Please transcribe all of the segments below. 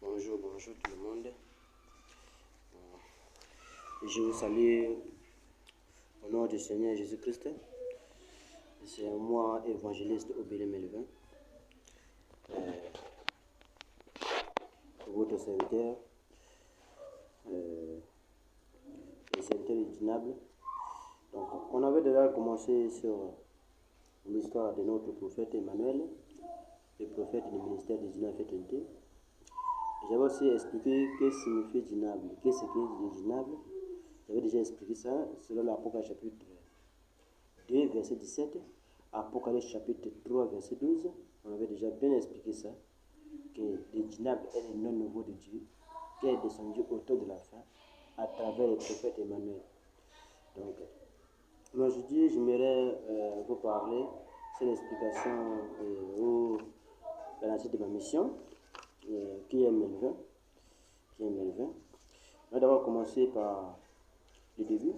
Bonjour tout le monde. Je vous salue au nom du Seigneur Jésus-Christ. C'est moi, évangéliste Obélé Melvin, votre serviteur, le serviteur itinable. Donc, on avait déjà commencé sur l'histoire de notre prophète Emmanuel, le prophète du ministère des Dînable et Trinité. J'avais aussi expliqué ce que signifie dînable, qu'est-ce que est dînable. J'avais déjà expliqué ça selon l'Apocalypse chapitre 2, verset 17, Apocalypse chapitre 3, verset 12. On avait déjà bien expliqué ça, que le dînable est le nom nouveau de Dieu, qui est descendu autour de la fin à travers le prophète Emmanuel. Donc, aujourd'hui, j'aimerais vous parler sur l'explication ou la suite de ma mission, qui est Melvin. On va d'abord commencer par le début,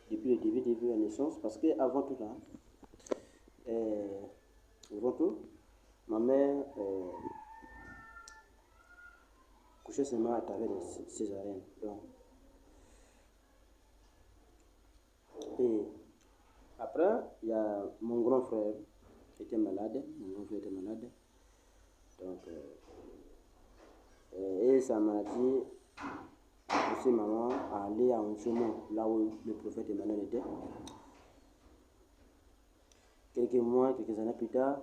depuis le début de la naissance, parce qu'avant tout, ma mère couchait seulement à travers des césariennes. Donc, et après, il y a mon grand frère qui était malade. Donc, et sa maladie a poussé maman à aller à Onchomo, là où le prophète Emmanuel était. Quelques années plus tard,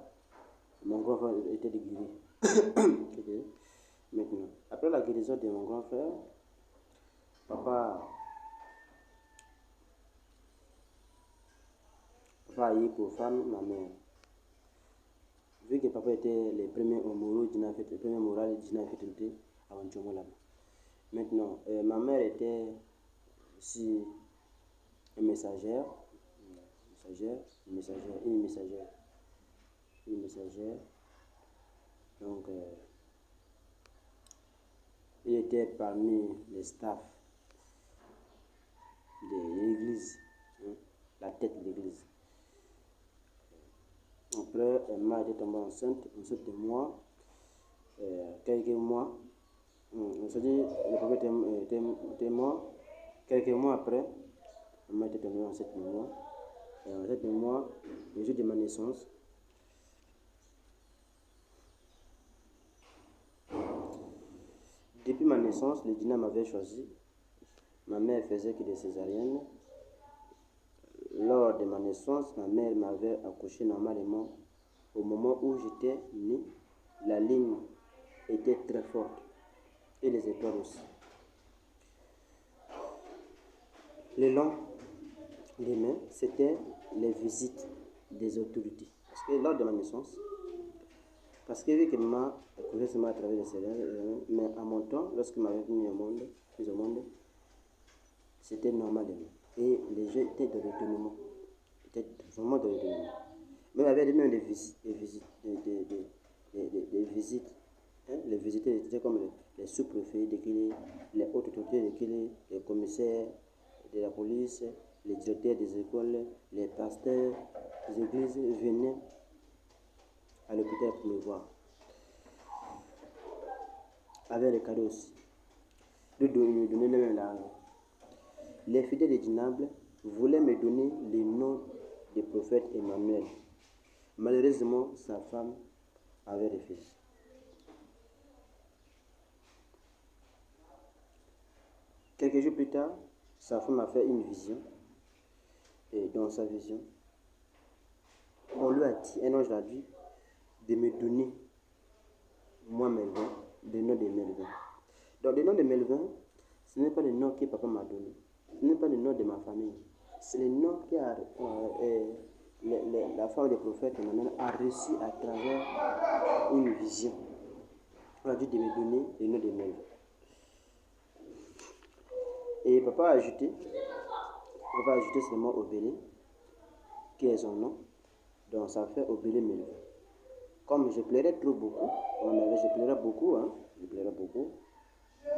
mon grand frère était guéri. Maintenant, après la guérison de mon grand frère, papa a eu pour femme ma mère. Vu que papa était le premier moral d'Ina Fétilité à Onchomo là-bas. Maintenant, ma mère était aussi une messagère. Donc, il était parmi les staffs de l'église, la tête de l'église. Après, ma mère était tombée enceinte de moi, quelques mois. On se dit, le prophète était mort. Quelques mois après, ma mère était tombée enceinte de moi. Enceinte de moi, le jour de ma naissance. Depuis ma naissance, le dîner m'avait choisi. Ma mère faisait que des césariennes. Lors de ma naissance, ma mère m'avait accouché normalement. Au moment où j'étais né, la ligne était très forte et les étoiles aussi. Le lendemain, c'était les visites des autorités. Parce que lors de ma naissance, vu que maman accouchait seulement à travers les césariennes, mais à mon temps, lorsque m'avait mis au monde, c'était normal. Et les jeux étaient de retournement. Vraiment de retournement. Mais il y avait même des visites. Les visiteurs étaient comme les sous-préfets de Kélé, les hautes autorités de Kélé, les commissaires de la police, les directeurs des écoles, les pasteurs des églises venaient à l'hôpital pour me voir. Avec les cadeaux aussi. De me donner le même l'argent. Les fidèles de Dînable voulaient me donner le nom du prophète Emmanuel. Malheureusement, sa femme avait refusé. Quelques jours plus tard, sa femme a fait une vision. Et dans sa vision, on lui a dit, un ange l'a dit, de me donner, moi Melvin, le nom de Melvin. Donc le nom de Melvin, ce n'est pas le nom que papa m'a donné. Ce n'est pas le nom de ma famille. C'est le nom que la femme du prophète Emmanuel a reçu à travers une vision. On a dit de me donner le nom de Melvin. Et papa a ajouté seulement Obélé, qui est son nom. Donc ça fait Obélé Melvin. Comme je pleurais beaucoup.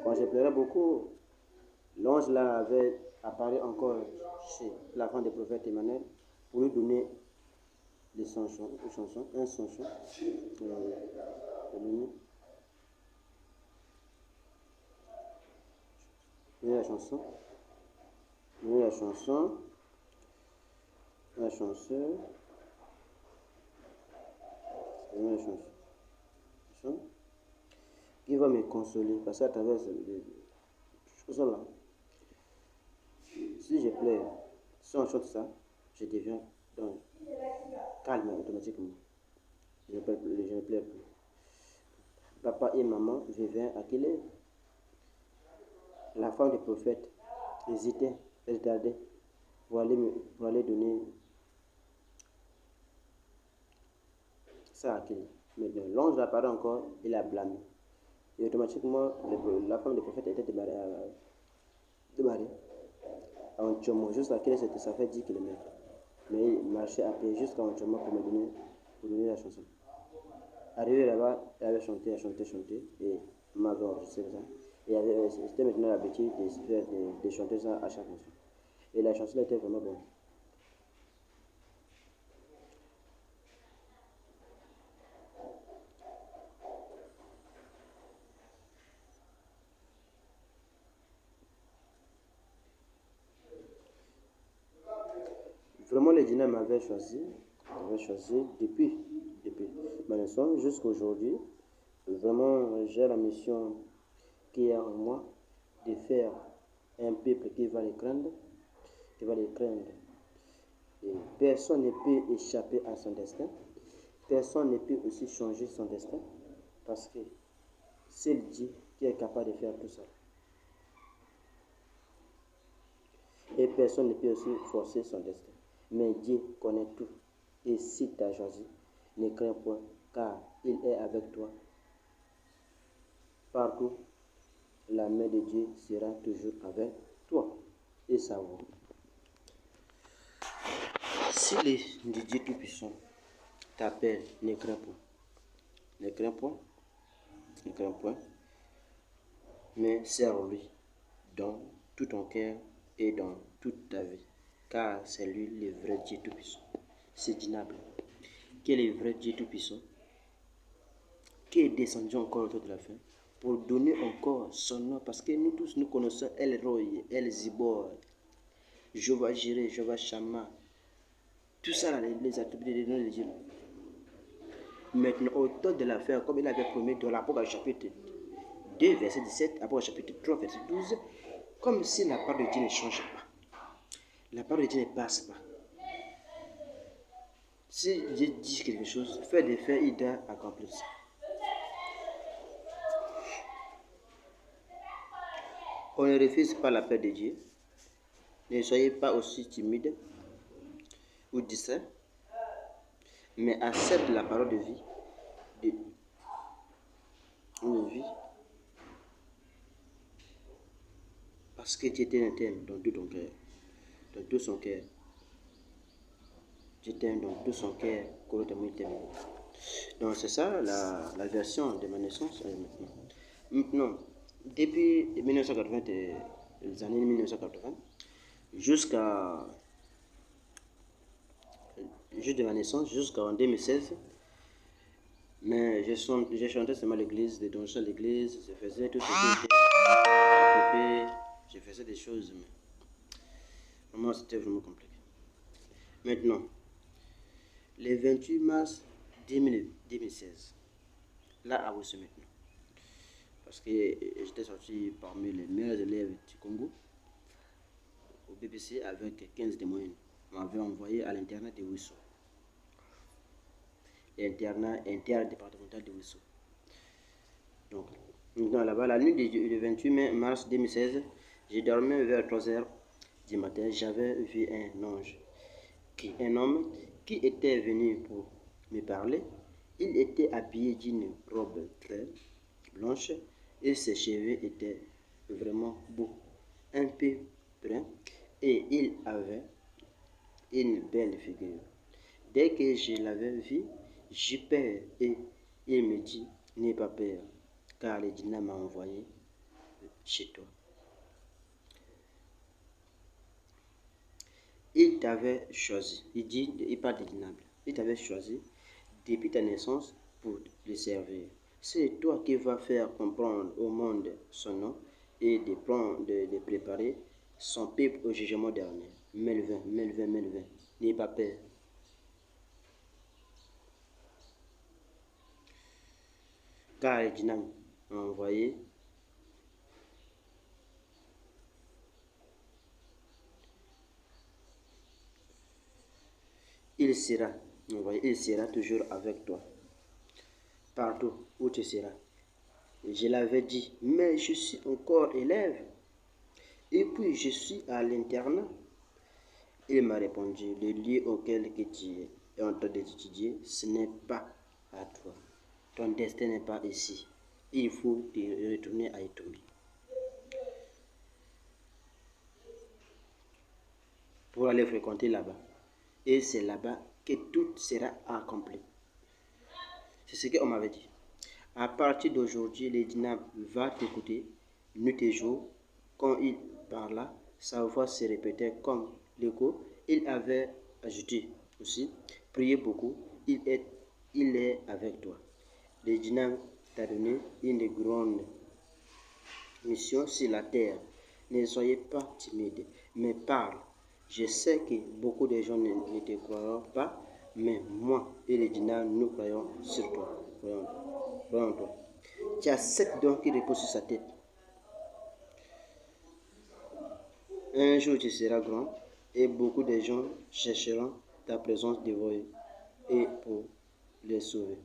Quand je pleurais beaucoup, l'ange là avait apparu encore chez la femme du prophète Emmanuel pour lui donner un chanson. chanson. Donner la chanson. La chanson. Donner la chanson. Qui va me consoler. Parce qu'à travers ces choses-là, si je pleure, si on chante ça, je deviens donc calme automatiquement. Je ne pleure plus. Papa et maman vivaient à Kilé. La femme du prophète hésitait, retardait pour aller donner ça à Kilé. Mais l'ange apparaît encore, il a blâmé. Et automatiquement, la femme du prophète était débarrée. En Tchomo, jusqu'à Kilé, ça fait 10 km. Mais il marchait à pied jusqu'à Tchomo pour donner la chanson. Arrivé là-bas, elle avait chanté, et m'avait enregistré ça. Et c'était maintenant l'habitude de chanter ça à chaque fois. Et la chanson était vraiment bonne. Vraiment, les dîners m'avaient choisi depuis ma naissance jusqu'à aujourd'hui. Vraiment, j'ai la mission qui est en moi de faire un peuple qui va les craindre, Et personne ne peut échapper à son destin. Personne ne peut aussi changer son destin parce que c'est Dieu qui est capable de faire tout ça. Et personne ne peut aussi forcer son destin. Mais Dieu connaît tout. Et si tu as choisi, ne crains point, car il est avec toi. Partout, la main de Dieu sera toujours avec toi. Et ça va. Si le Dieu Tout-Puissant t'appelle, ne crains point. Ne crains point. Mais serre-lui dans tout ton cœur et dans toute ta vie. Car c'est lui le vrai Dieu Tout-Puissant. C'est Dinable. Qui est le vrai Dieu Tout-Puissant, qui est descendu encore autour de la fin, pour donner encore son nom, parce que nous tous nous connaissons El Roi, El Zibor, Jehovah Jireh, Jehovah Shammah, tout ça là, les attributs des noms de Dieu. Maintenant, autour de la fin, comme il avait promis dans l'Apocalypse chapitre 2, verset 17, Apocalypse chapitre 3, verset 12, comme si la parole de Dieu ne change pas. La parole de Dieu ne passe pas. Si Dieu dit quelque chose, fait des faits, il doit accomplir ça. On ne refuse pas la paix de Dieu. Ne soyez pas aussi timide ou distrait, mais accepte la parole de vie, parce que Dieu t'aime dans tout ton cœur, dans tout son cœur. Dieu t'aime dans tout son cœur, correctement il t'aime. Donc c'est ça la version de ma naissance maintenant. Depuis 1980, les années 1980, jusqu'à de ma naissance, jusqu'en 2016, mais j'ai chanté seulement l'église, des donjons à l'église, je faisais tout ce que je faisais des choses, mais vraiment c'était vraiment compliqué. Maintenant, le 28 mars 2016, là à Ouessou maintenant, parce que j'étais sorti parmi les meilleurs élèves du Congo, au BBC avec 15 de moyenne. On m'avait envoyé à l'internat de Ouessou, l'internat interdépartemental de Ouessou. Donc, là-bas, la nuit du 28 mars 2016, j'ai dormi vers 3h du matin. J'avais vu un homme qui était venu pour me parler. Il était habillé d'une robe très blanche et ses cheveux étaient vraiment beaux, un peu bruns, et il avait une belle figure. Dès que je l'avais vu, j'ai peur et il me dit, n'aie pas peur, car le dîner m'a envoyé chez toi. Il t'avait choisi, il parle de Dinable, il t'avait choisi depuis ta naissance pour le servir. C'est toi qui vas faire comprendre au monde son nom et de préparer son peuple au jugement dernier. Melvin, n'ayez pas peur. Car Reginald a envoyé il sera toujours avec toi, partout où tu seras. Je l'avais dit, mais je suis encore élève, et puis je suis à l'internat. Il m'a répondu, le lieu auquel tu es en train d'étudier, ce n'est pas à toi. Ton destin n'est pas ici. Il faut te retourner à Itombie pour aller fréquenter là-bas. Et c'est là-bas que tout sera accompli. C'est ce qu'on m'avait dit. À partir d'aujourd'hui, le dyname va t'écouter nuit et jour. Quand il parla, sa voix se répétait comme l'écho. Il avait ajouté aussi, priez beaucoup, il est avec toi. Le dyname t'a donné une grande mission sur la terre. Ne soyez pas timide, mais parle. Je sais que beaucoup de gens ne te croiront pas, mais moi et les dynams, nous croyons sur toi. Croyons en toi. Tu as 7 dons qui reposent sur sa tête. Un jour tu seras grand et beaucoup de gens chercheront ta présence dévoyée et pour les sauver.